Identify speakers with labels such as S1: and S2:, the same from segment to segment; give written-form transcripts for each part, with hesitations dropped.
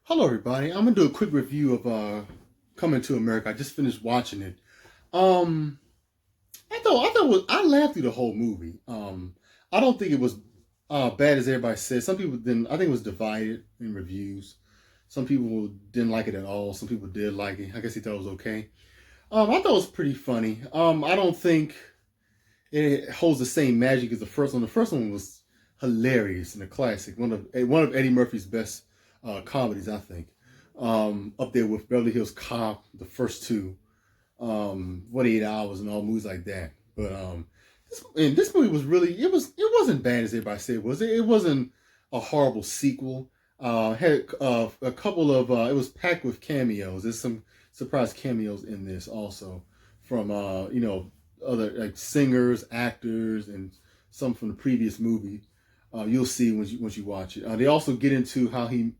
S1: Hello, everybody. I'm gonna do a quick review of Coming to America. I just finished watching it. Um, I laughed through the whole movie. I don't think it was bad as everybody said. Some people didn't. I think it was divided in reviews. Some people didn't like it at all. Some people did like it. I guess they thought it was okay. I thought it was pretty funny. I don't think it holds the same magic as the first one. The first one was hilarious and a classic. One of Eddie Murphy's best comedies, I think. Up there with Beverly Hills Cop, the first two, 48 Hours, and all movies like that. But this movie was really it wasn't bad as everybody said it was. It wasn't a horrible sequel. Had a couple of it was packed with cameos. There's some surprise cameos in this also from other like singers, actors, and some from the previous movie. You'll see once you watch it. They also get into how he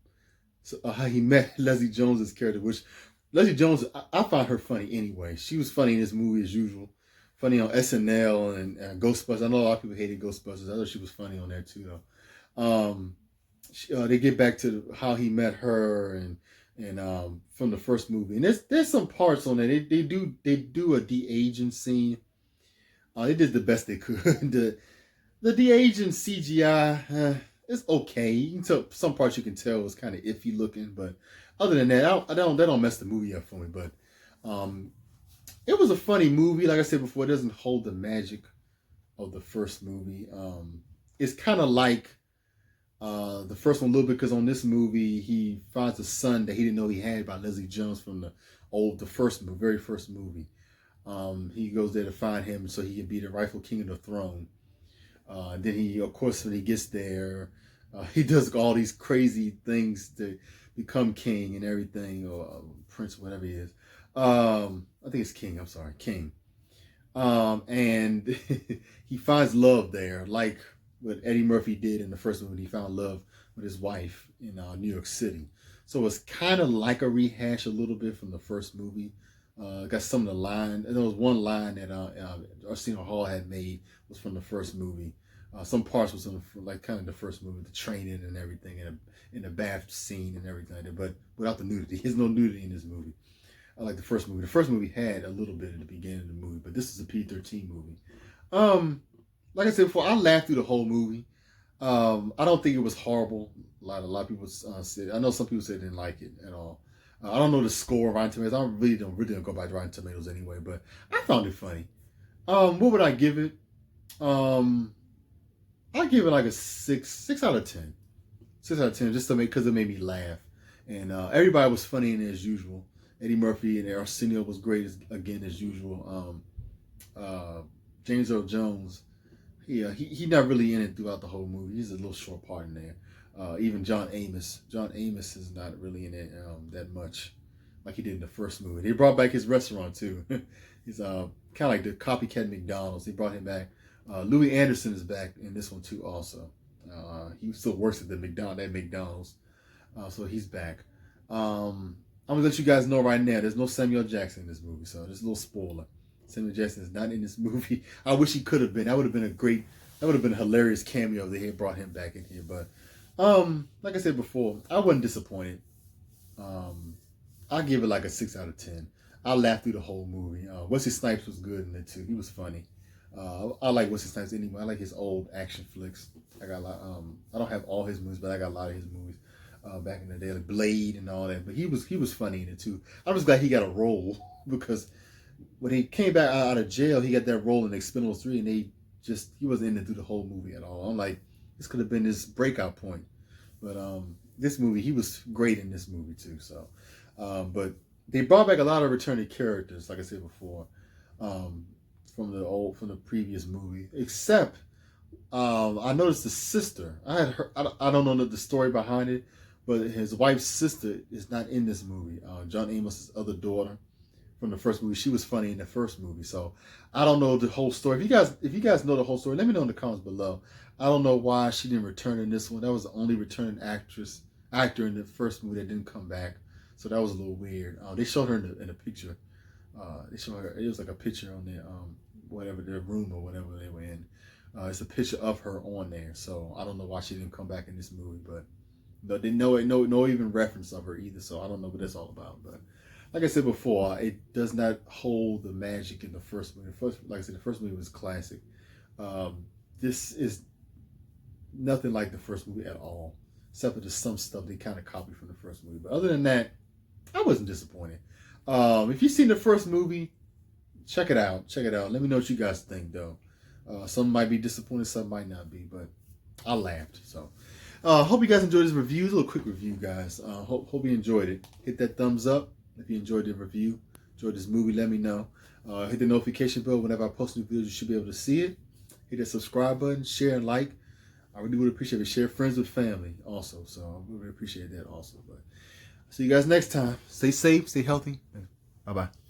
S1: met Leslie Jones's character, which Leslie Jones, I find her funny anyway. She was funny in this movie as usual. Funny on SNL and Ghostbusters. I know a lot of people hated Ghostbusters. I thought she was funny on there too, though. They get back to how he met her and from the first movie. And there's some parts on there. They do a de-aging scene. They did the best they could. The de-aging CGI, it's okay. You can tell some parts you can tell was kind of iffy looking, but other than that, they don't mess the movie up for me. But it was a funny movie. Like I said before, it doesn't hold the magic of the first movie. It's kind of like the first one a little bit because on this movie he finds a son that he didn't know he had by Leslie Jones from the very first movie. He goes there to find him so he can be the rightful king of the throne. Then he, of course, when he gets there, he does all these crazy things to become king and everything, or prince, whatever he is. I think it's king. I'm sorry, king. And he finds love there, like what Eddie Murphy did in the first movie. He found love with his wife in New York City. So it's kind of like a rehash a little bit from the first movie. Got some of the line. There was one line that Arsenio Hall had made was from the first movie. Some parts was from like kind of the first movie, the training and everything, and in the bath scene and everything like that. But without the nudity, there's no nudity in this movie. I like the first movie. The first movie had a little bit at the beginning of the movie, but this is a P-13 movie. Like I said before, I laughed through the whole movie. I don't think it was horrible. A lot of people said. I know some people said they didn't like it at all. I don't know the score of Rotten Tomatoes. I really don't go by Rotten Tomatoes anyway. But I found it funny. What would I give it? I give it like a six out of 10. 6 out of 10, just to make because it made me laugh, and everybody was funny in it as usual. Eddie Murphy and Arsenio was great again as usual. James Earl Jones, he not really in it throughout the whole movie. He's a little short part in there. Even John Amos. John Amos is not really in it that much, like he did in the first movie. They brought back his restaurant too. He's kind of like the copycat McDonald's. They brought him back. Louis Anderson is back in this one too. Also, he still works at McDonald's, so he's back. I'm gonna let you guys know right now. There's no Samuel Jackson in this movie, so there's a little spoiler. Samuel Jackson is not in this movie. I wish he could have been. That would have been a hilarious cameo if they had brought him back in here. But like I said before, I wasn't disappointed. I give it like a 6 out of 10. I laughed through the whole movie. Wesley Snipes was good in it too. He was funny. I like Wesley Snipes anyway. I like his old action flicks. I got a lot. I don't have all his movies, but I got a lot of his movies back in the day, like Blade and all that. But he was funny in it too. I'm just glad he got a role because when he came back out of jail, he got that role in Expendables 3, and he wasn't in it through the whole movie at all. I'm like, this could have been his breakout point. But this movie, he was great in this movie too. So, but they brought back a lot of returning characters, like I said before, from the previous movie. Except I noticed the sister. I don't know the story behind it, but his wife's sister is not in this movie. John Amos's other daughter from the first movie. She was funny in the first movie, so I don't know the whole story. If you guys know the whole story, let me know in the comments below. I don't know why she didn't return in this one. That was the only returning actor in the first movie that didn't come back, so that was a little weird. They showed her in a picture. They showed her. It was like a picture on their whatever their room or whatever they were in. It's a picture of her on there, so I don't know why she didn't come back in this movie, but No, they know it. No even reference of her either. So I don't know what that's all about. But like I said before, it does not hold the magic in the first movie. Like I said, the first movie was classic. This is nothing like the first movie at all, except for just some stuff they kind of copied from the first movie. But other than that, I wasn't disappointed. If you've seen the first movie, check it out. Check it out. Let me know what you guys think, though. Some might be disappointed, some might not be, but I laughed. So, hope you guys enjoyed this review. It's a little quick review, guys. Hope you enjoyed it. Hit that thumbs up if you enjoyed the review. Enjoyed this movie, let me know. Hit the notification bell whenever I post new videos. You should be able to see it. Hit that subscribe button, share and like. I really would appreciate it. Share friends with family also. So I really appreciate that also. But see you guys next time. Stay safe, stay healthy. Bye-bye.